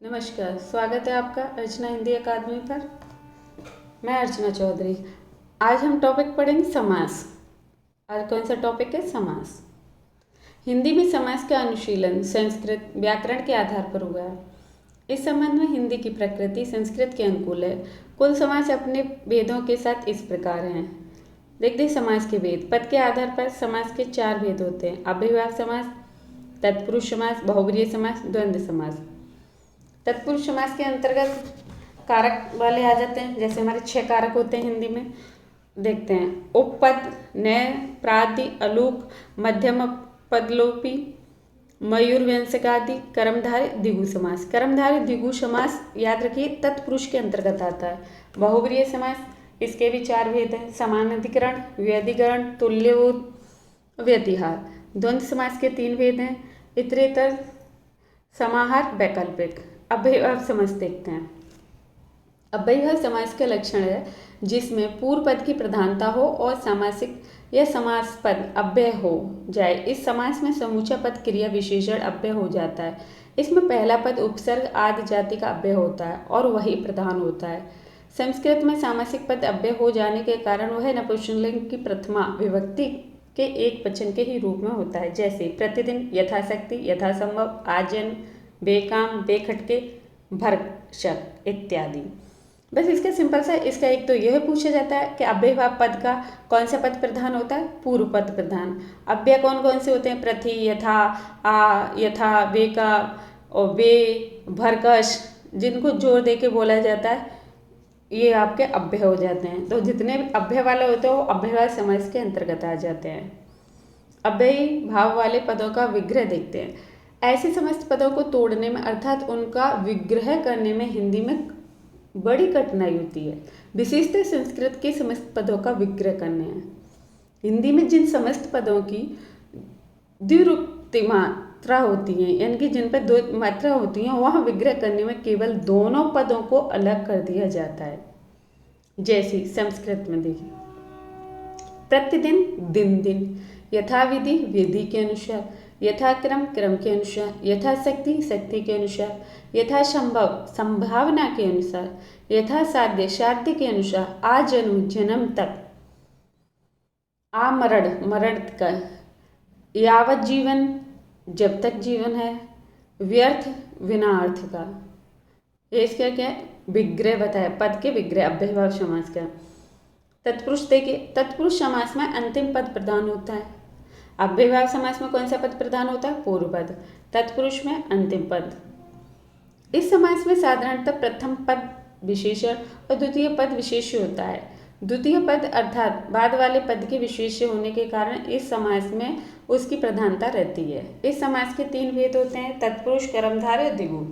नमस्कार, स्वागत है आपका अर्चना हिंदी अकादमी पर। मैं अर्चना चौधरी। आज हम टॉपिक पढ़ेंगे समास। आज कौन सा टॉपिक है? समास। हिंदी में समास का अनुशीलन संस्कृत व्याकरण के आधार पर हुआ है। इस संबंध में हिंदी की प्रकृति संस्कृत के अनुकूल है। कुल समास अपने भेदों के साथ इस प्रकार हैं। देखते हैं समास के भेद। पद के आधार पर समास के 4 भेद होते हैं: अव्ययभाव समास, तत्पुरुष समास, बहुब्रीहि समास, द्वंद्व समास। तत्पुरुष समास के अंतर्गत कारक वाले आ जाते हैं, जैसे हमारे 6 कारक होते हैं हिंदी में। देखते हैं: उपपद, नय, प्रादि, अलूक, मध्यम पदलोपी, मयूर व्यंजकादि, कर्मधारय, द्विगु समास। कर्मधारय द्विगु समास याद रखिए तत्पुरुष के अंतर्गत आता है। बहुब्रीहि समास, इसके भी 4 भेद हैं: समानाधिकरण, व्यधिकरण, तुल्यबोध, व्यतिहार। द्वंद्व समास के 3 भेद हैं: इतरेतर, समाहार, वैकल्पिक। अव्ययभाव समास देखते हैं। अव्ययभाव समास का लक्षण है जिसमें पूर्व पद की प्रधानता हो और सामासिक या समास पद अव्यय हो जाए। इस समास में समूचा पद क्रिया विशेषण अव्यय हो जाता है। इसमें पहला पद उपसर्ग आदि जाति का अव्यय होता है और वही प्रधान होता है। संस्कृत में सामासिक पद अव्यय हो जाने के कारण वह नपुंसकलिंग की प्रथमा विभक्ति के एक वचन के ही रूप में होता है, जैसे प्रतिदिन, यथाशक्ति, यथासंभव, आजन, बेकाम, बेखटके, भरसक इत्यादि। बस इसका सिंपल सा इसका एक तो यह पूछा जाता है कि अव्ययभाव पद का कौन सा पद प्रधान होता है? पूर्व पद प्रधान। अव्यय कौन कौन से होते हैं? प्रति, यथा, आ, यथा, बेका और बे, भरकश, जिनको जोर दे के बोला जाता है, ये आपके अव्यय हो जाते हैं। तो जितने भी अव्यय वाले होते हैं वो अव्ययभाव समास के अंतर्गत आ जाते हैं। अव्ययी भाव वाले पदों का विग्रह देखते हैं। ऐसे समस्त पदों को तोड़ने में अर्थात उनका विग्रह करने में हिंदी में बड़ी कठिनाई होती है। विशेषतः संस्कृत के समस्त पदों का विग्रह करने हैं। हिंदी में जिन समस्त पदों की द्विरुक्ति मात्रा होती है, यानी कि जिन पर 2 मात्रा होती हैं, वहाँ विग्रह करने में केवल दोनों पदों को अलग कर दिया जाता है। जैसे संस्कृत में देखिए, प्रतिदिन, दिन दिन, यथाविधि, विधि के अनुसार, यथाक्रम, क्रम के अनुसार, यथाशक्ति, शक्ति के अनुसार, यथासंभव, संभावना के अनुसार, यथासाध्य, साध्य के अनुसार, आजन्म, जन्म तक, आमरण, मरण तक, यावत जीवन, जब तक जीवन है, व्यर्थ, बिना अर्थ का। ये इसका क्या है? विग्रह बताया, पद के विग्रह अव्ययभाव समास का। तत्पुरुष देखिए, तत्पुरुष समास में अंतिम पद प्रधान होता है। अव्ययभाव समास में कौन सा पद प्रधान होता है? पूर्व पद। तत्पुरुष में अंतिम पद। इस समास में साधारणतः प्रथम पद विशेषण और द्वितीय पद विशेष्य होता है। द्वितीय पद अर्थात बाद वाले पद के विशेष्य होने के कारण इस समास में उसकी प्रधानता रहती है। इस समास के 3 भेद होते हैं: तत्पुरुष, कर्मधारय और द्विगु।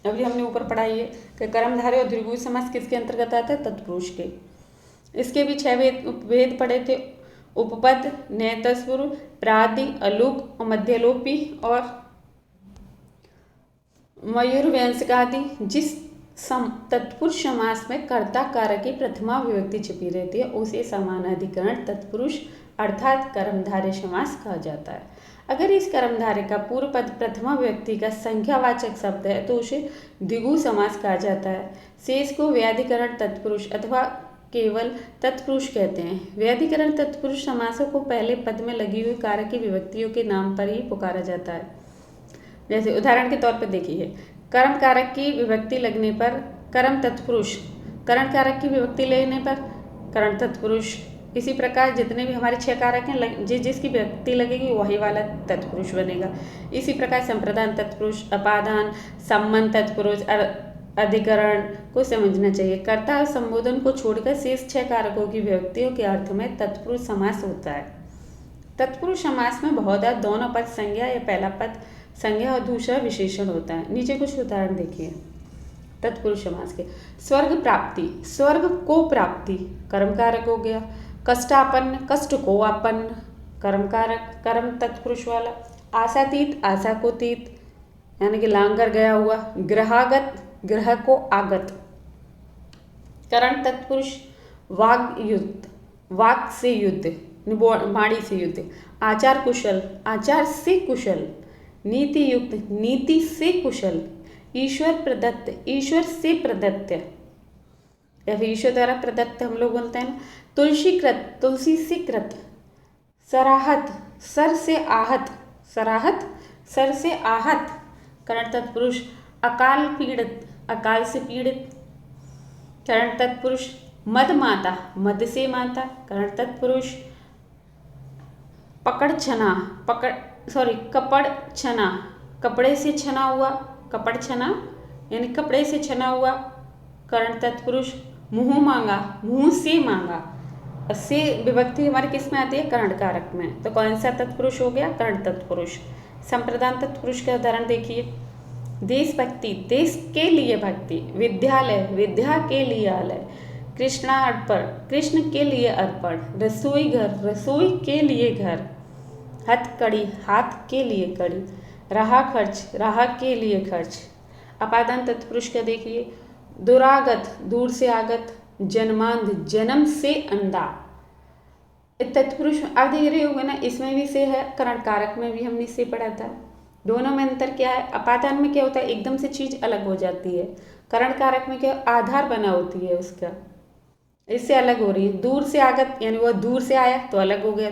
अभी हमने ऊपर पढ़ाई है कि कर्मधारय और द्विगु समास किसके अंतर्गत आता है? तत्पुरुष के। इसके भी 6 भेद पढ़े थे: उपपद, नय, तत्पुरुष, प्रादि, अलूक और मध्यलोपी और मयूर व्यंजकादि। जिस तत्पुरुष समास में कर्ता कारक की प्रथमा विभक्ति छिपी रहती है उसे समानाधिकरण तत्पुरुष अर्थात कर्मधारय समास कहा जाता है। अगर इस कर्मधारय का पूर्व पद प्रथमा विभक्ति का संख्यावाचक शब्द है तो उसे द्विगु समास कहा जाता है। शेष को व्याधिकरण तत्पुरुष अथवा केवल तत्पुरुष कहते हैं। व्याधिकरण तत्पुरुष समासों को पहले पद में लगी हुई कारक की विभक्तियों के नाम पर ही पुकारा जाता है। जैसे उदाहरण के तौर पर देखिए, कर्म कारक की विभक्ति लगने पर कर्म तत्पुरुष, करण कारक की विभक्ति लेने पर करण तत्पुरुष। इसी प्रकार जितने भी हमारे 6 कारक हैं, जिसकी विभक्ति लगेगी वही वाला तत्पुरुष बनेगा। इसी प्रकार संप्रदान तत्पुरुष, अपादान, संबंध तत्पुरुष, अधिकरण को समझना चाहिए। कर्ता और संबोधन को छोड़कर शेष 6 कारकों की विभक्तियों के अर्थ में तत्पुरुष समास होता है। तत्पुरुष समास में बहुधा दोनों पद संज्ञा या पहला पद संज्ञा और दूसरा विशेषण होता है। नीचे कुछ उदाहरण देखिए तत्पुरुष समास के। स्वर्ग प्राप्ति, स्वर्ग को प्राप्ति, कर्म कारक हो गया। कष्टापन्न, कष्ट को आपन्न, कर्म कारक, कर्म तत्पुरुष वाला। आशातीत, आशा को तीत, यानी कि लांघर गया हुआ। ग्रहागत, ग्रह को आगत, करण तत्पुरुष। वाग युद्ध, वाक से युद्ध, वाणी से युद्ध। आचार कुशल, आचार से कुशल। नीति युक्त, नीति से कुशल। ईश्वर प्रदत्त, ईश्वर से प्रदत्त या फिर ईश्वर द्वारा प्रदत्त हम लोग बोलते हैं। तुलसीकृत, तुलसी से कृत। सराहत, सर से आहत, सराहत सर से आहत करण तत्पुरुष। अकाल पीड़ित, अकाल से पीड़ित करण तत्पुरुष। मद माता, मद से माता करण तत्पुरुष। पकड़ छना, कपड़ छना, कपड़े से छना हुआ, कपड़ छना यानी कपड़े से छना हुआ करण तत्पुरुष। मुंह मांगा, मुंह से मांगा। से विभक्ति हमारे किस में आती है? करण कारक में। तो कौन सा तत्पुरुष हो गया? करण तत्पुरुष। संप्रदान तत्पुरुष का उदाहरण देखिए। देशभक्ति, देश के लिए भक्ति। विद्यालय, विद्या के लिए आलय। कृष्णार्पण, कृष्ण के लिए अर्पण। रसोई घर, रसोई के लिए घर। हथकड़ी, हाथ के लिए कड़ी। राह खर्च, राह के लिए खर्च। अपादान तत्पुरुष का देखिए। दुरागत, दूर से आगत। जन्मांध, जन्म से अंधा। तत्पुरुष आप देख रहे होंगे ना, इसमें भी से है, करण कारक में भी हमने से पढ़ा था। दोनों में अंतर क्या है? अपादान में क्या होता है? एकदम से चीज अलग हो जाती है। करण कारक में क्या? आधार बना होती है उसका, इससे अलग हो रही है। दूर से आगत यानी वो दूर से आया तो अलग हो गया,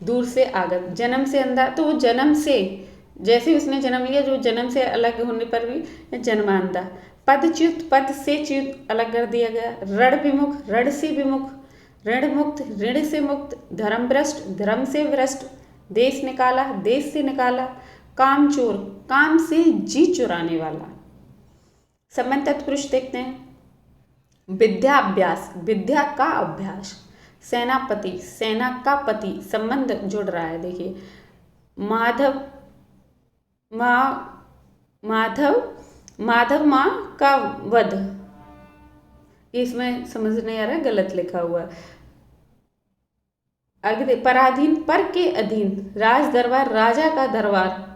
दूर से आगत। जन्म से अंधा, तो वो जन्म से, जैसे उसने जन्म लिया, जो जन्म से अलग होने पर भी जन्मांधा। पदच्युत, पद से च्युत अलग कर दिया गया। रण विमुख, रण से विमुख। ऋण मुक्त, ऋण से मुक्त। धर्म भ्रष्ट, धर्म से भ्रष्ट। देश निकाला, देश से निकाला। काम चोर, काम से जी चुराने वाला। संबंध तत्पुरुष देखते हैं। विद्याभ्यास, विद्या का अभ्यास। सेनापति, सेना का पति। संबंध जुड़ रहा है देखिए। माधव, माधव माँ का वध, इसमें समझ नहीं आ रहा है, गलत लिखा हुआ है। आगे पराधीन, पर के अधीन। राज दरबार, राजा का दरबार।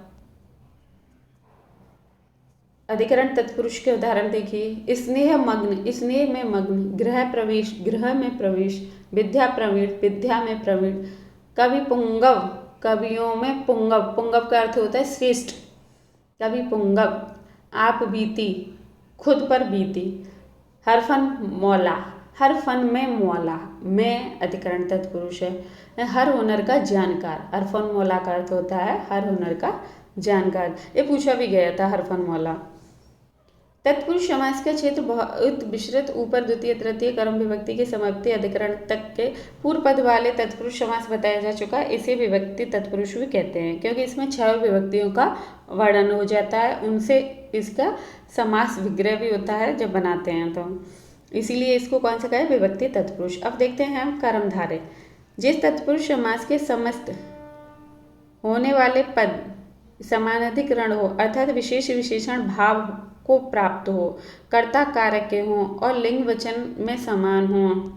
अधिकरण तत्पुरुष के उदाहरण देखिए। स्नेह मग्न, स्नेह में मग्न। गृह प्रवेश, गृह में प्रवेश। विद्या प्रवीण, विद्या में प्रवीण। कवि पुंगव, कवियों में पुंगव। पुंगव का अर्थ होता है श्रेष्ठ। कवि पुंगव। आप बीती, खुद पर बीती। हरफन मौला, हर फन में मौला। में अधिकरण तत्पुरुष है। हर हुनर का जानकार। हरफन मौला का अर्थ होता है हर हुनर का जानकार। ये पूछा भी गया था, हरफन मौला। तत्पुरुष समास का क्षेत्र बहुत विस्तृत। ऊपर द्वितीय तृतीय कर्म विभक्ति के समाप्ति अधिकरण तक के पूर्व पद वाले तत्पुरुष समास बताया जा चुका है। इसे विभक्ति तत्पुरुष भी कहते हैं, क्योंकि इसमें 6 विभक्तियों का वर्णन हो जाता है। उनसे इसका समास विग्रह भी होता है जब बनाते हैं, तो इसीलिए इसको कौन सा कहे? विभक्ति तत्पुरुष। अब देखते हैं हम कर्मधारय। जिस तत्पुरुष समास के समस्त होने वाले पद समानाधिकरण हो, अर्थात विशेष विशेषण भाव को प्राप्त हो, कर्ता कारक के हों और लिंग वचन में समान हों,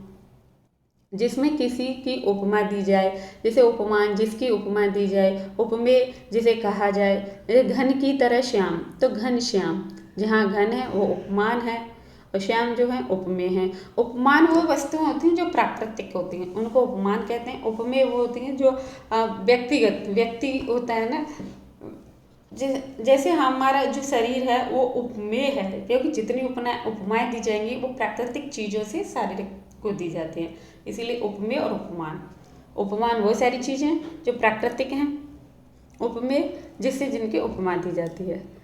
जिसमें किसी की उपमा दी जाए, जैसे उपमान, जिसकी उपमा दी जाए। उपमेय जिसे कहा जाए, जैसे घन की तरह श्याम, तो घन श्याम। जहाँ घन है वो उपमान है और श्याम जो है उपमेय है। उपमान वो वस्तुएं होती हैं जो प्राकृतिक होती हैं, उनको उपमान कहते हैं। उपमेय वो होती हैं जो व्यक्तिगत, व्यक्ति होता है ना, जैसे हमारा जो शरीर है वो उपमेय है, क्योंकि जितनी उपमाएं दी जाएंगी वो प्राकृतिक चीज़ों से शारीरिक को दी जाती हैं, इसीलिए उपमेय और उपमान। उपमान वो सारी चीज़ें जो प्राकृतिक हैं, उपमेय जिससे जिनकी उपमा दी जाती है।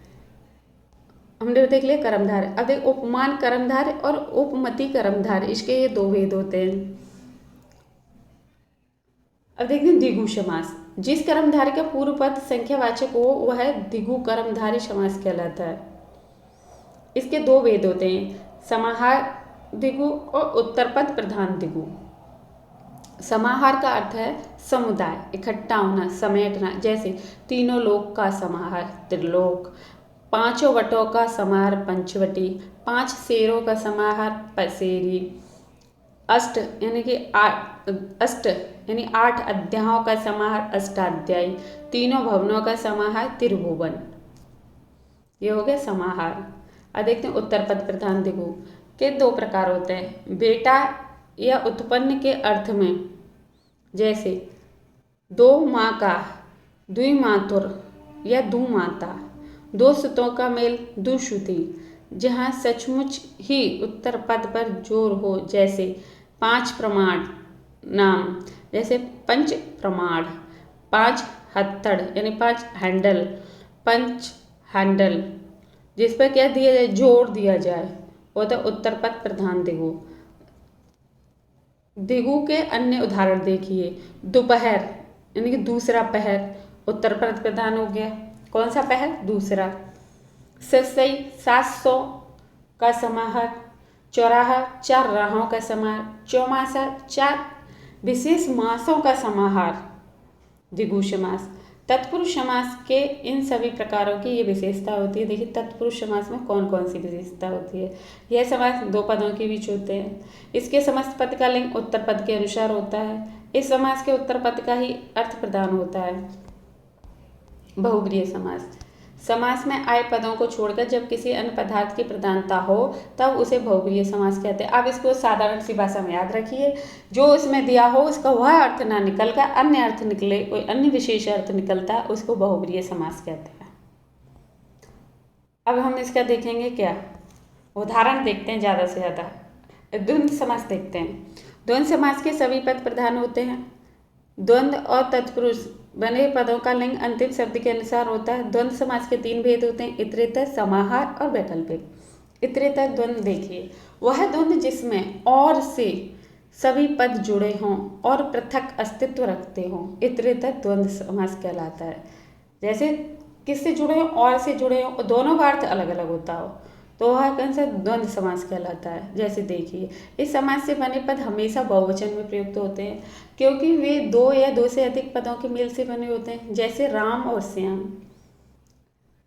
हमने देख लिया कर्मधारय। अब देख उपमान कर्मधारय और उपमति कर्मधारय, इसके ये 2 भेद होते हैं। अब देखते हैं द्विगु समास। जिस कर्मधारय का पूर्व पद संख्यावाचक हो वह द्विगु कर्मधारय समास कहलाता है। इसके 2 भेद होते हैं, समाहार द्विगु और उत्तर पद प्रधान द्विगु। समाहार का अर्थ है समुदाय, इकट्ठा होना, समेटना। जैसे तीनों लोक का समाहार त्रिलोक, 5 वटों का समाहार पंचवटी, 5 शेरों का समाहार पसेरी, अष्ट यानी 8 अध्यायों का समाहार अष्टाध्यायी, 3 भवनों का समाहार त्रिभुवन। ये हो गया समाहार। अब देखते हैं उत्तर पद प्रधान द्विगु के 2 प्रकार होते हैं। बेटा या उत्पन्न के अर्थ में, जैसे 2 माँ का, द्विमातुर या दुमाता। दो सुतों का मेल दुश्रुति, जहाँ सचमुच ही उत्तर पद पर जोर हो, जैसे पांच प्रमाण नाम, जैसे पंच प्रमाण, पांच हत्थड़ यानी पांच हैंडल, पंच हैंडल, जिस पर क्या दिया जाए, जोर दिया जाए, वो तो उत्तर पद प्रधान दिगु। दिगु के अन्य उदाहरण देखिए। दोपहर यानी कि दूसरा पहर, उत्तर पद प्रधान हो गया। कौन सा पहर? दूसरा। ससई 700 का समाहार। चौराहा 4 राहों का समाहार। चौमासा 4 विशेष मासों का समाहार, द्विगु समास। तत्पुरुष समास के इन सभी प्रकारों की ये विशेषता होती है। देखिए तत्पुरुष समास में कौन कौन सी विशेषता होती है। यह समास दो पदों के बीच होते हैं। इसके समस्त पद का लिंग उत्तर पद के अनुसार होता है। इस समास के उत्तर पद का ही अर्थ प्रदान होता है। बहुब्रीहि समास। समास में आए पदों को छोड़कर जब किसी अन्य पदार्थ की प्रधानता हो तब उसे बहुब्रीहि समास कहते हैं। अब इसको साधारण सी भाषा में याद रखिए। जो इसमें दिया हो उसका वह अर्थ ना निकल कर अन्य अर्थ निकले, कोई अन्य विशेष अर्थ निकलता है, उसको बहुब्रीहि समास कहते हैं। अब हम इसका देखेंगे क्या, उदाहरण देखते हैं ज़्यादा से ज़्यादा। द्वंद्व समास देखते हैं। द्वंद्व समास के सभी पद प्रधान होते हैं। द्वंद्व और तत्पुरुष बने पदों का लिंग अंतिम शब्द के अनुसार होता है। द्वंद्व समास के 3 भेद होते हैं, इतरेतर, समाहार और वैकल्पिक। इतरेतर द्वंद्व देखिए, वह द्वंद्व जिसमें और से सभी पद जुड़े हों और पृथक अस्तित्व रखते हों, इतरेतर द्वंद्व समास कहलाता है। जैसे किससे जुड़े हों? और से जुड़े हों, दोनों का अर्थ अलग अलग होता हो, तो वह कौन सा? द्वंद्व समास कहलाता है। जैसे देखिए, इस समास से बने पद हमेशा बहुवचन में प्रयुक्त होते हैं, क्योंकि वे 2 या 2 से अधिक पदों के मेल से बने होते हैं। जैसे राम और श्याम,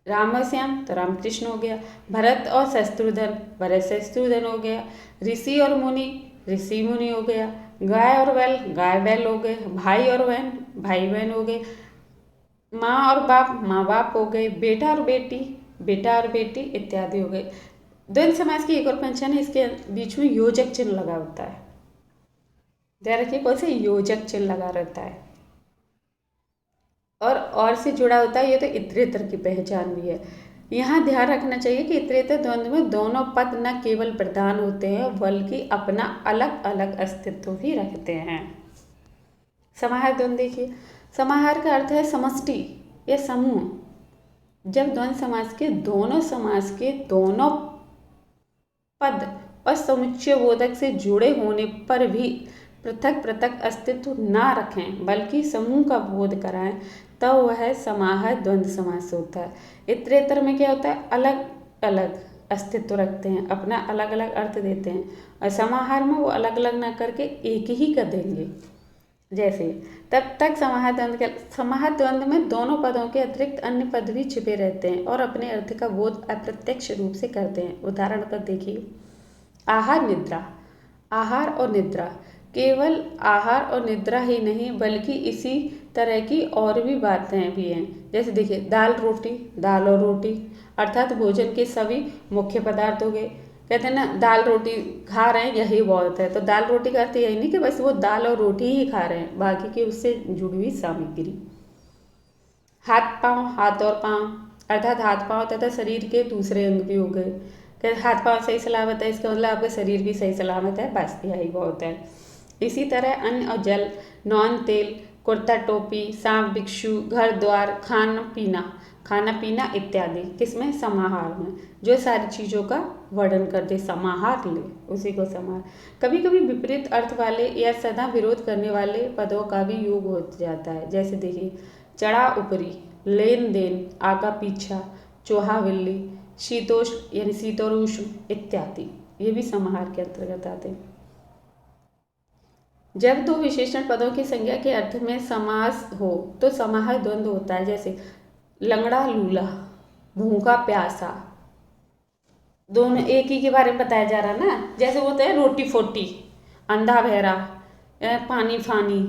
राम और श्याम तो राम कृष्ण हो गया। भरत और शत्रुघ्न, भरत शत्रुघ्न हो गया। ऋषि और मुनि, ऋषि मुनि हो गया। गाय और बैल, गाय बैल हो गए। भाई और बहन, भाई बहन हो गए। माँ और बाप, माँ बाप हो गए। बेटा और बेटी, बेटा और बेटी इत्यादि हो गए। द्वंद्व समास की एक और पहचान है, इसके बीच में योजक चिन्ह लगा होता है। ध्यान रखिए, कौन से? योजक चिन्ह लगा रहता है और से जुड़ा होता है। ये तो इतरेतर की पहचान भी है। यहाँ ध्यान रखना चाहिए कि इतरेतर द्वंद्व में दोनों पद न केवल प्रधान होते हैं बल्कि अपना अलग अलग अस्तित्व भी रखते हैं। समाहार द्वंद्व देखिए। समाहार का अर्थ है समष्टि या समूह। जब द्वंद्व समास के दोनों पद और समुच्चय बोधक से जुड़े होने पर भी पृथक पृथक अस्तित्व ना रखें बल्कि समूह का बोध कराएं, तब वह समाहार द्वंद्व समास होता है। इतरेतर में क्या होता है? अलग अलग अस्तित्व रखते हैं, अपना अलग अलग अर्थ देते हैं, और समाहार में वो अलग अलग ना करके एक ही कर देंगे। जैसे तब तक समाहार द्वंद्व में दोनों पदों के अतिरिक्त अन्य पद भी छिपे रहते हैं और अपने अर्थ का बोध अप्रत्यक्ष रूप से करते हैं। उदाहरण पर देखिए, आहार निद्रा। आहार और निद्रा, केवल आहार और निद्रा ही नहीं बल्कि इसी तरह की और भी बातें भी हैं। जैसे देखिए, दाल रोटी, दाल और रोटी अर्थात भोजन के सभी मुख्य पदार्थ हो गए। कहते हैं ना, दाल रोटी खा रहे हैं यही बहुत है, तो दाल रोटी का अर्थ यही नहीं कि बस वो दाल और रोटी ही खा रहे हैं, बाकी की उससे जुड़ी हुई सामग्री। हाथ पाँव, हाथ और पाँव अर्थात हाथ पाँव तथा शरीर के दूसरे अंग भी हो गए। कहते हाथ पाँव सही सलामत है, इसका मतलब आपका शरीर भी सही सलामत है, बस यही बहुत है। इसी तरह अन्न और जल, नॉन तेल, कुर्ता टोपी, सांप बिच्छू, घर द्वार, खाना पीना इत्यादि किसमें? समाहार में। जो सारी चीज़ों का वर्णन कर दे, समाहार ले, उसी को समाहार। कभी कभी विपरीत अर्थ वाले या सदा विरोध करने वाले पदों का भी योग हो जाता है। जैसे देखिए, चढ़ा ऊपरी, लेन देन, आका पीछा, चोहा बिल्ली, शीतोष्ण यानी शीतोष्ण इत्यादि, ये भी समाहार के अंतर्गत आते हैं। जब दो विशेषण पदों की संज्ञा के अर्थ में समास हो तो समाहार द्वंद्व होता है। जैसे लंगड़ा लूला, भूखा प्यासा, दोनों एक ही के बारे में बताया जा रहा ना। जैसे होता है रोटी फोटी, अंधा बहरा, पानी फानी,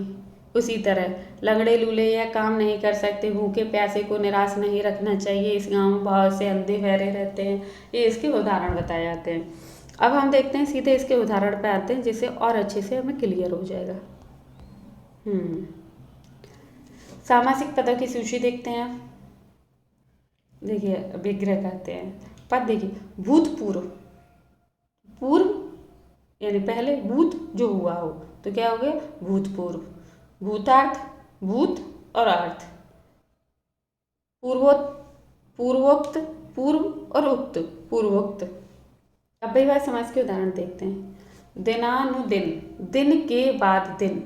उसी तरह लंगड़े लूले यह काम नहीं कर सकते, भूखे प्यासे को निराश नहीं रखना चाहिए, इस गांव में बहुत से अंधे बहरे रहते हैं, ये इसके उदाहरण बताए जाते हैं। अब हम देखते हैं, सीधे इसके उदाहरण पे आते हैं जिससे और अच्छे से हमें क्लियर हो जाएगा। सामासिक पदों की सूची देखते हैं। देखिए विग्रह कहते हैं। पद देखिए भूतपूर्व, पूर्व यानी पहले, भूत जो हुआ हो तो क्या हो गया भूतपूर्व। भूतार्थ, भूत और अर्थ, पूर्वोक्त, पूर्वोक्त, पूर्व और उक्त, पूर्वोक्त। अव्ययभाव समास के उदाहरण देखते हैं। दिनानुदिन, दिन के बाद दिन,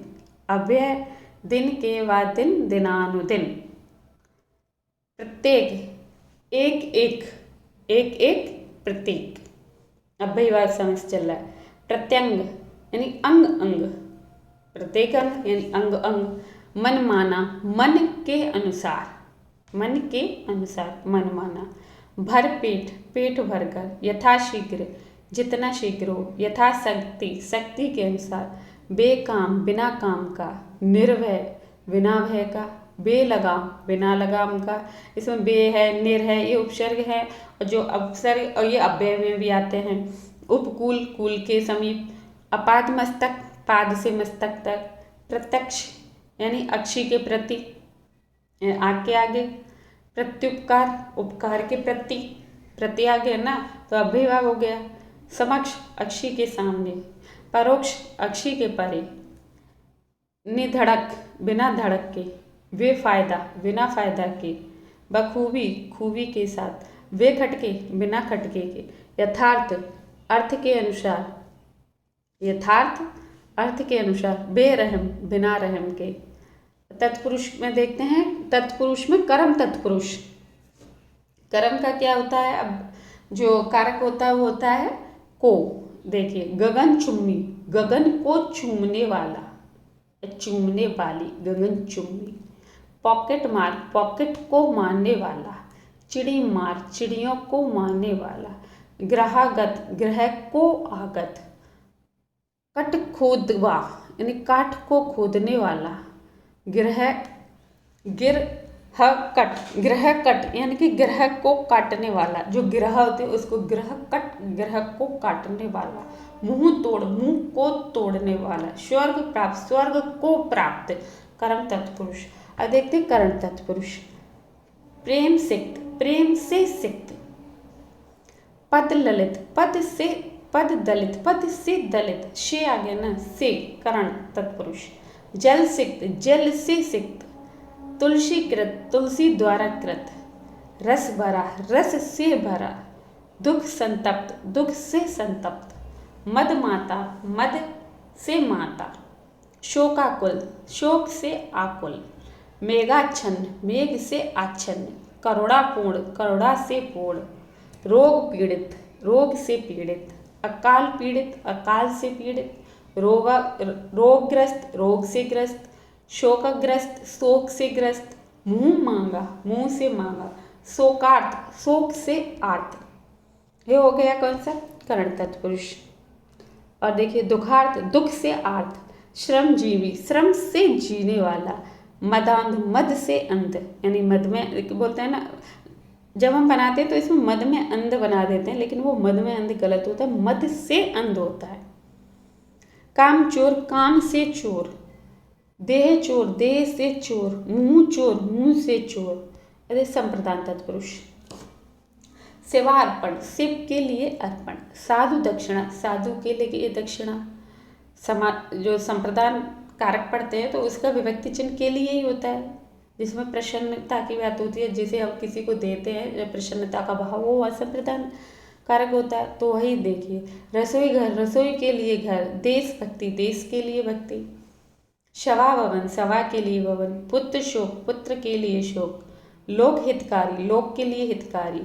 अव्यय दिन के बाद दिन, दिनानुदिन। प्रत्येक, एक एक, एक एक प्रत्येक, अव्ययभाव समास चल रहा है। प्रत्यंग यानी अंग अंग, प्रत्येक अंग यानी अंग अंग। मन माना, मन के अनुसार, मन के अनुसार मन माना। भर पेट, पेट भरकर। यथाशीघ्र, जितना शीघ्र हो। यथाशक्ति, शक्ति के अनुसार। बेकाम, बिना काम का। निर्भय, बिना भय का। बेलगाम, बिना लगाम का। इसमें बे है, निर है, ये उपसर्ग है, और जो अपसर्ग और ये अव्यय में भी आते हैं। उपकूल, कूल के समीप। अपाद मस्तक, पाद से मस्तक तक। प्रत्यक्ष यानी अक्षी के प्रति, आग के आगे। प्रत्युपकार, उपकार के प्रति, प्रति आ गया ना तो अव्ययभाव हो गया। समक्ष, अक्षी के सामने। परोक्ष, अक्षी के परे। निधड़क, बिना धड़क के। बेफायदा, बिना फायदा के। बखूबी, खूबी के साथ। बेखटके, बिना खटके के। यथार्थ, अर्थ के अनुसार, यथार्थ अर्थ के अनुसार। बेरहम, बिना रहम के। तत्पुरुष में देखते हैं, तत्पुरुष में कर्म तत्पुरुष। कर्म का क्या होता है, अब जो कारक होता है वो होता है को। देखिए गगन चुम्मी, गगन को चूमने वाला, चूमने वाली, गगन चुम्मी। पॉकेट मार, पॉकेट को मारने वाला। चिड़ी मार, चिड़ियों को मारने वाला। ग्रहागत, ग्रह को आगत। कट खोदवा यानी काठ को खोदने वाला। ग्रह, कट, ग्रह कट यानी कि ग्रह को काटने वाला। जो ग्रह होते हैं उसको ग्रह कट, ग्रह को काटने वाला। मुंह तोड़, मुंह को तोड़ने वाला। स्वर्ग प्राप्त, स्वर्ग को प्राप्त। कर्म तत्पुरुष। अब देखते हैं करण तत्पुरुष। प्रेम सिक्त, प्रेम से सिक्त। पद ललित, पद से, पद दलित, पद से दलित। से आ गया ना, से करण तत्पुरुष। जल सिक्त, जल से सिक्त। तुलसी कृत, तुलसी द्वारा कृत। रस भरा, रस से भरा। दुख संतप्त, दुख से संतप्त। मद माता, मद से माता। शोकाकुल, शोक से आकुल। मेघाच्छन्न, मेघ से आच्छन्न। करुणापूर्ण, करुणा से पूर्ण। रोग पीड़ित, रोग से पीड़ित। अकाल पीड़ित, अकाल से पीड़ित। रोगग्रस्त, रोग से ग्रस्त। शोकग्रस्त, शोक से ग्रस्त। मुंह मांगा, मुंह से मांगा। शोकार्त, शोक से आर्त। ये हो गया कौन सा, करण तत्पुरुष। और देखिए दुखार्त, दुख से आर्त। श्रमजीवी, श्रम से जीने वाला। मदांध, मद से अंध यानी मद में बोलते हैं ना, जब हम बनाते हैं तो इसमें मद में अंध बना देते हैं, लेकिन वो मद में अंध गलत होता है, मद से अंध होता है। काम चोर, काम से चोर। देह चोर, देह से चोर। मुंह चोर, मुंह से चोर। अरे संप्रदान तत्पुरुष। सेवा अर्पण, शिव के लिए अर्पण। साधु दक्षिणा, साधु के लिए दक्षिणा। जो संप्रदान कारक पढ़ते हैं तो उसका विभक्ति चिन्ह के लिए ही होता है, जिसमें प्रसन्नता की बात होती है, जिसे हम किसी को देते हैं प्रसन्नता का भाव, वो वह संप्रदान कारक होता है। तो वही देखिए, रसोई घर, रसोई के लिए घर। देशभक्ति, देश के लिए भक्ति। सभा भवन, सभा के लिए भवन। पुत्र शोक, पुत्र के लिए शोक। लोक हितकारी, लोक के लिए हितकारी।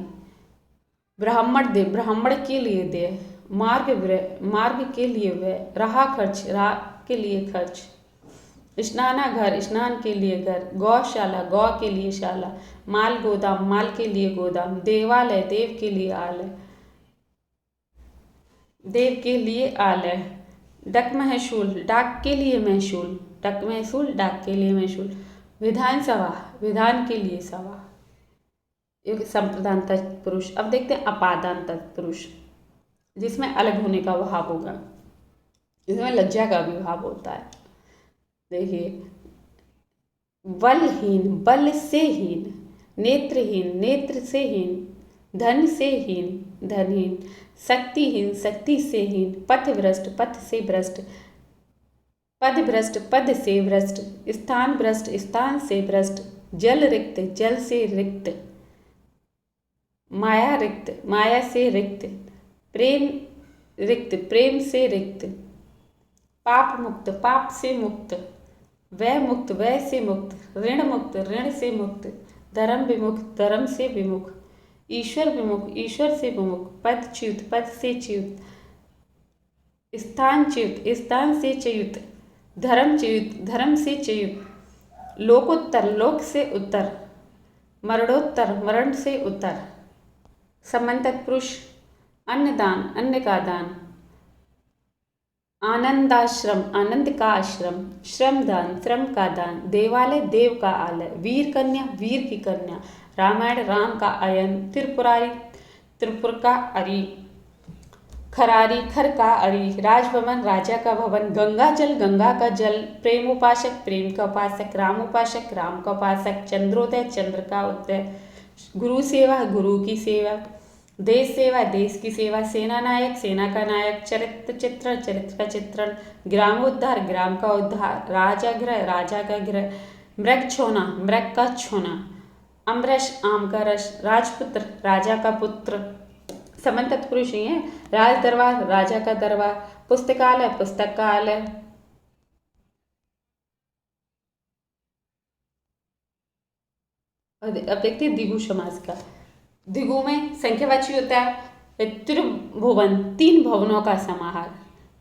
ब्राह्मण दे, ब्राह्मण के लिए दे। मार्ग व्यय, मार्ग के लिए व्यय। रहा खर्च, राह के लिए खर्च। स्नानाघर, स्नान के लिए घर। गौशाला, गौ के लिए शाला। माल गोदाम, माल के लिए गोदाम। देवालय, देव के लिए आलय, देव के लिए आलय। डक महसूल, डाक के लिए महसूल। डक महसूल, डाक के लिए महसूल। विधानसभा, विधान के लिए सभा। एक संप्रदान तत्पुरुष। अब देखते हैं अपादान तत्पुरुष, जिसमें अलग होने का भाव होगा, इसमें लज्जा का भी भाव होता है। देखिए बलहीन, बल से हीन। नेत्रहीन नेत्र से हीन, धन से हीन धनहीन, शक्तिहीन शक्ति से हीन, पथभ्रष्ट पथ से भ्रष्ट, पदभ्रष्ट पद से भ्रष्ट, स्थान भ्रष्ट स्थान से भ्रष्ट, जल रिक्त जल से रिक्त, माया रिक्त माया से रिक्त, प्रेम रिक्त प्रेम से रिक्त, पाप मुक्त पाप से मुक्त, व्यय मुक्त व्यय से मुक्त, ऋण मुक्त ऋण से मुक्त, धर्म विमुख धर्म से विमुख, ईश्वर विमुख ईश्वर से विमुख, पदच्युत पद से च्युत, स्थानच्युत स्थान से च्युत, धर्मच्युत धर्म से च्युत, लोकोत्तर लोक से उत्तर, मरणोत्तर मरण से उत्तर। सम्मान तत्पुरुष अन्नदान अन्न का दान, आनंदाश्रम आनंद का आश्रम, श्रमदान श्रम का दान, देवालय देव का आलय, वीर कन्या वीर की कन्या, रामायण राम का आयन, त्रिपुरारी त्रिपुर का अरी, खरारी खर का अरी, राजभवन राजा का भवन, गंगा जल गंगा का जल, प्रेमोपासक प्रेम का उपासक, रामोपासक राम का उपासक, चंद्रोदय चंद्र का उदय, गुरु सेवा गुरु की सेवा, देश सेवा देश की सेवा, सेना नायक सेना का नायक, चरित्र चित्रण चरित्र का चित्रण, ग्रामोद्धार ग्राम का उद्धार, राजागृह राजा का गृह, मृग छोना मृग का छोना, अमरस आम का रस, राजपुत्र राजा का पुत्र। समन तत्पुरुष ही है। राज दरबार राजा का दरबार, पुस्तकालय पुस्तक का आलय। अब देखते हैं द्विगु समास का। द्विगु में संख्यावाची होता है त्रिभुवन तीन भवनों का समाहार,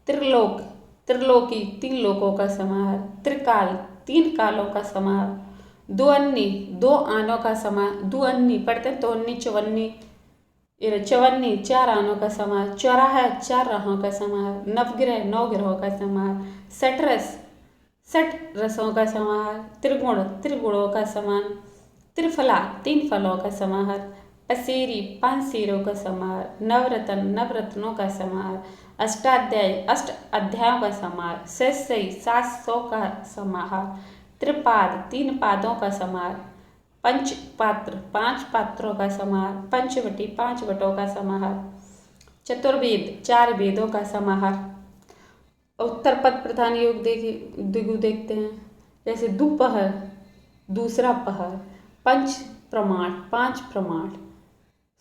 त्रिलोक त्रिलोकी तीन लोकों का समाहार, त्रिकाल तीन कालों का समाहार, दुअन्नी दो आनों का समाहार, दुअन्नी पढ़ते तो अन्नी चवन्नी चवन्नी चार आनों का समाहार, चौराहा चार राहों का समाहार, नवग्रह नौ ग्रहों का समाहार, सटरस सठ रसों का समाहार, त्रिगुण त्रिगुणों का समान, त्रिफला तीन फलों का समाहार, पसेरी पांच सेरों का समाहार, नवरत्न नवरत्नों का समाहार, अष्टाध्यायी अष्ट अध्यायों का समाहार, सहस्रई 700 का समाहार, त्रिपाद तीन पादों का समाहार, पंच पात्र पांच पात्रों का समाहार, पंचवटी पांच वटों का समाहार, चतुर्वेद चार वेदों का समाहार। उत्तर पद प्रधान योग द्विगु देखते हैं, जैसे दोपहर दूसरा पहर, पंच प्रमाण पांच प्रमाण,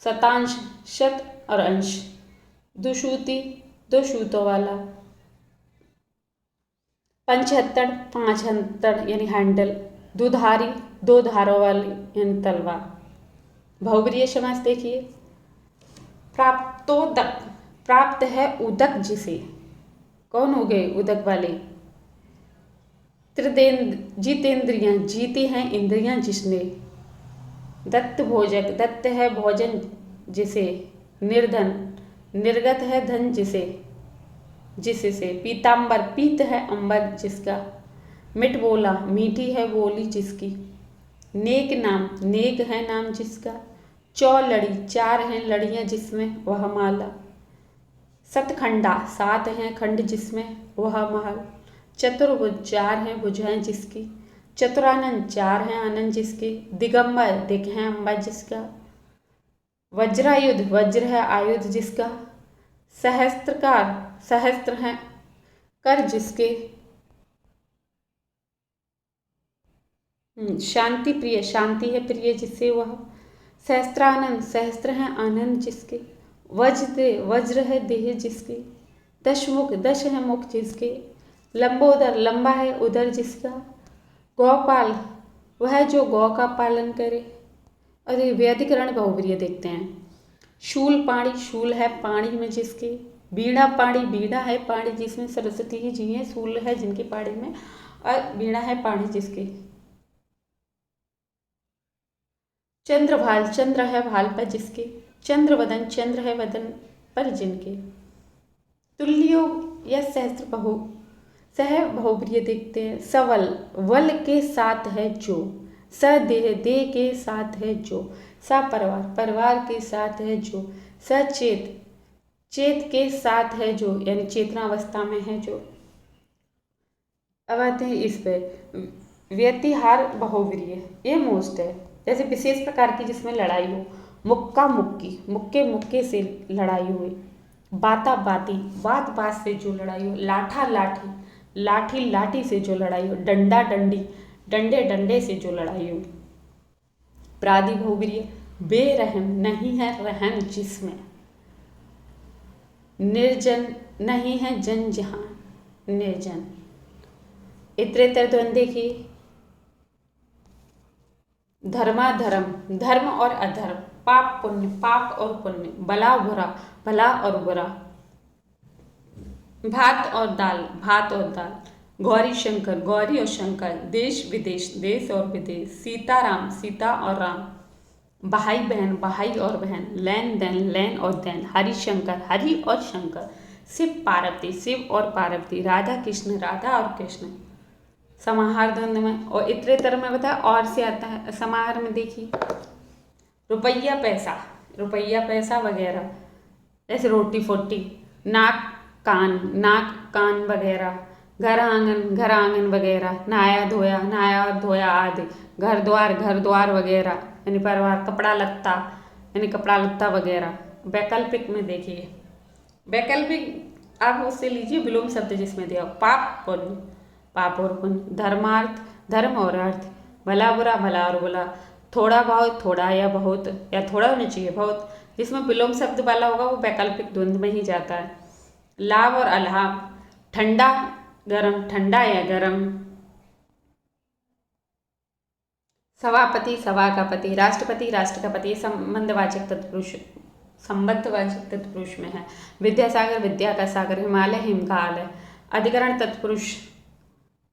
शतांश शत और अंश, दुश्रुति दो श्रुतों वाला, पंचहत्तर पांच हत्तर यानी हैंडल, दुधारी दो धारों वाली यानी तलवार। बहुब्रीहि समास देखिए, प्राप्तोदक प्राप्त है उदक जिसे, कौन हो गए उदक वाले, जितेंद्रियां जीती हैं इंद्रियां जिसने, दत्त भोजक दत्त है भोजन जिसे, निर्धन निर्गत है धन जिसे जिससे, पीताम्बर पीत है अंबर जिसका, मिठ बोला मीठी है बोली जिसकी, नेक नाम नेक है नाम जिसका, चौलड़ी चार हैं लड़ियां जिसमें वह माला, सतखंडा सात हैं खंड जिसमें वह महल, चतुर्भुज चार हैं भुजाएं जिसकी, चतुरानंद चार हैं आनंद जिसके, दिगंबर दिख हैं अम्बर जिसका, वज्रायुध वज्र है आयुध जिसका, सहस्त्रकार सहस्त्र हैं कर जिसके, शांति प्रिय शांति है प्रिय जिससे वह, सहस्त्रानंद सहस्त्र हैं आनंद जिसके, वज्र है देह जिसके, दशमुख दश है मुख जिसके, लंबोदर लंबा है उदर जिसका, गौपाल वह जो गौ का पालन करे। और व्याधिकरण बहुब्रीहि देखते हैं, शूल पाणी शूल है पाणी में जिसके, बीणा पाणी बीणा है पाणी जिसमें सरस्वती ही जी हैं, शूल है जिनकी पाणी में और बीणा है पाणी जिसके, चंद्रभाल चंद्र है भाल पर जिसके, चंद्रवदन चंद्र है वदन पर जिनके। तुल्यो या सहस्त्र सह बहुब्रीहि देखते हैं, सवल वल के साथ है जो, सदेह देह के साथ है जो, सपरिवार परिवार के साथ है जो, सचेत चेत के साथ है जो यानी चेतनावस्था में है जो। अब आते हैं इस पे व्यतिहार बहुब्रीहि, ये मोस्ट है, जैसे विशेष प्रकार की जिसमें लड़ाई हो, मुक्का मुक्की, मुक्के मुक्के से लड़ाई हुई, बाता बाती, बात बात से जो लड़ाई हो, लाठा लाठी, लाठी लाठी से जो लड़ाई हो, डंडा डंडी, डंडे डंडे से जो लड़ाई हो। प्रादिभोगीय, बेरहम, नहीं है रहम जिसमें। निर्जन, नहीं है जन जहां, निर्जन। इतरेतर द्वंद्व देखिए, धर्माधर्म, धर्म और अधर्म, पाप पुण्य, पाप और पुण्य, भला बुरा, भला और बुरा, भात और दाल, भात और दाल, गौरी शंकर, गौरी और शंकर, देश विदेश, देश और विदेश, सीताराम, सीता और राम, भाई बहन, भाई और बहन, लेन देन, लेन और देन, हरिशंकर, हरि और शंकर, शिव पार्वती, शिव और पार्वती, राधा कृष्ण, राधा और कृष्ण। समाहार द्वंद्व में और इतरेतर में बताया और से आता है। समाहार में देखिए, रुपया पैसा, रुपया पैसा वगैरह, जैसे रोटी फोटी, नाक कान वगैरह, घर आंगन वगैरह, नहाया और धोया आदि, घर द्वार वगैरह, यानी परिवार, कपड़ा लत्ता यानी कपड़ा लत्ता वगैरह। वैकल्पिक में देखिए, वैकल्पिक आप उससे लीजिए विलोम शब्द जिसमें दिया, पाप पुण्य, पाप और पुण्य, धर्मार्थ, धर्म और अर्थ, भला बुरा, भला और बुरा, थोड़ा बहुत, थोड़ा या बहुत, या थोड़ा होना चाहिए बहुत, जिसमें विलोम शब्द वाला होगा वो वैकल्पिक द्वंद्व में ही जाता है। लाभ और अलाभ, ठंडा गरम, ठंडा या गरम, सभापति, सभा का पति, राष्ट्रपति, राष्ट्र का पति, संबंधवाचक तत्पुरुष, संबंधवाचक तत्पुरुष में है। विद्यासागर, विद्या का सागर, हिमालय, हिमकाल, अधिकरण तत्पुरुष,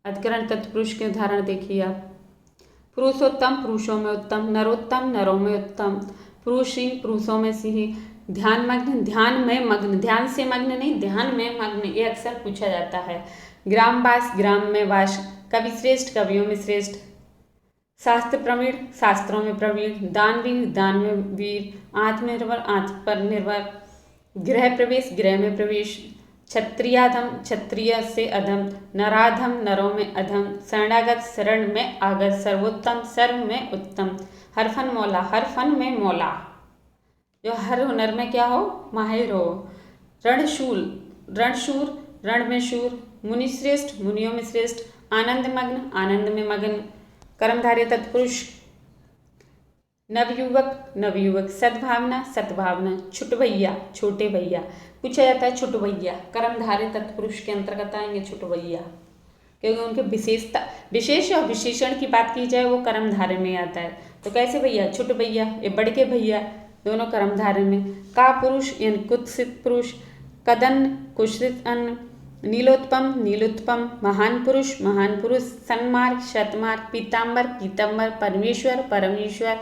अधिकरण तत्पुरुष के उदाहरण देखिए आप, पुरुषोत्तम, पुरुषों में उत्तम, नरोत्तम, नरों में उत्तम, पुरुषिंग, पुरुषों में सिंह, ध्यान मग्न, ध्यान में मग्न, ध्यान से मग्न नहीं, ध्यान में मग्न, ये अक्सर पूछा जाता है। ग्रामवास, ग्राम में वास, कवि श्रेष्ठ, कवियों में श्रेष्ठ, शास्त्र प्रवीण, शास्त्रों में प्रवीण, दानवीर, दान में वीर, आत्मनिर्भर, आत्म पर निर्भर, गृह प्रवेश, गृह में प्रवेश, क्षत्रियाधम, क्षत्रिय से अधम, नराधम, नरों में अधम, शरणागत, शरण में आगत, सर्वोत्तम, सर्व में उत्तम, हरफन मौला, हर फन में मौला, जो हर हुनर में क्या हो, माहिर हो, रणशूल, रणशूर, रण में शूर, मुनिश्रेष्ठ, मुनियों में श्रेष्ठ, आनंद मग्न, आनंद में मग्न, कर्मधारय तत्पुरुष, नवयुवक, नवयुवक, सद्भावना, सद्भावना, छुटवैया, छोटे भैया, पूछा जाता है छुटवैया, कर्मधारय तत्पुरुष के अंतर्गत आएंगे छुटवैया, क्योंकि उनके विशेषता, विशेष और विशेषण की बात की जाए वो कर्मधारय में आता है। तो कैसे भैया, छुटवैया, ये बड़ के भैया, दोनों कर्मधारय में। का पुरुष यानी कुत्सित पुरुष, कदन, कुत्सित अन्न, नीलोत्पम, नीलोत्पम, महान पुरुष, महान पुरुष, सन्मार्ग, सतमार्ग, पीताम्बर, पीतम्बर, परमेश्वर, परमेश्वर,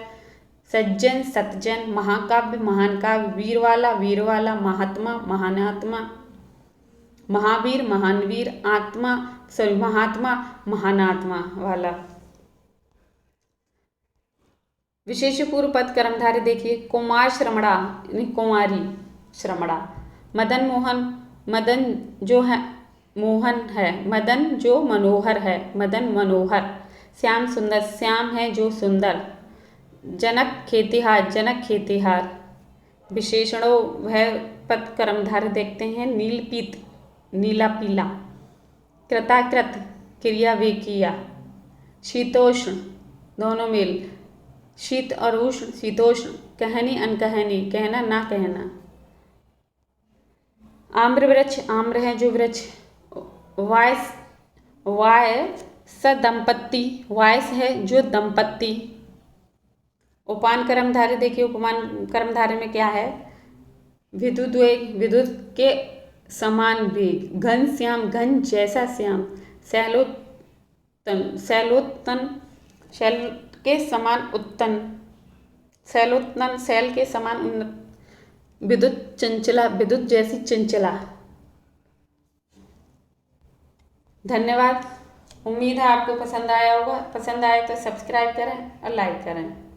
सज्जन, सतजन, महाकाव्य, महान काव्य, वीरवाला, वीरवाला, महात्मा, महानात्मा, महावीर, महानवीर, आत्मा, सॉरी महात्मा, महानात्मा वाला। विशेष पूर्व पद कर्मधारय देखिए, कुमार श्रमणा यानी कुमारी श्रमणा, मदन मोहन, मदन जो है मोहन है, मदन जो मनोहर है, मदन मनोहर, श्याम सुंदर, श्याम है जो सुंदर, जनक खेतिहार, जनक खेतिहार। विशेषणों वह पद कर्मधारय देखते हैं, नीलपीत, नीला पीला, कृताकृत, क्रिया वे किया, शीतोष्ण, दोनों मेल, शीत और उष्ण, शीतोष्ण, कहनी अनकहनी, कहना ना कहना, आम्र वृक्ष, आम्र है जो वृक्ष, वायस, वाय स दंपत्ति, वायस है जो दंपत्ति। उपान कर्मधारय देखिए, उपमान कर्मधारय में क्या है, विद्युत वेग, विद्युत के समान वेग, घन श्याम, घन जैसा श्याम, शैलोत्तन, शैलोत्तन, शैल के समान उत्तन, शैलोत्तन, शैल के समान उन्नत, विद्युत चंचला, विद्युत जैसी चंचला। धन्यवाद, उम्मीद है आपको पसंद आया होगा। पसंद आए तो सब्सक्राइब करें और लाइक करें।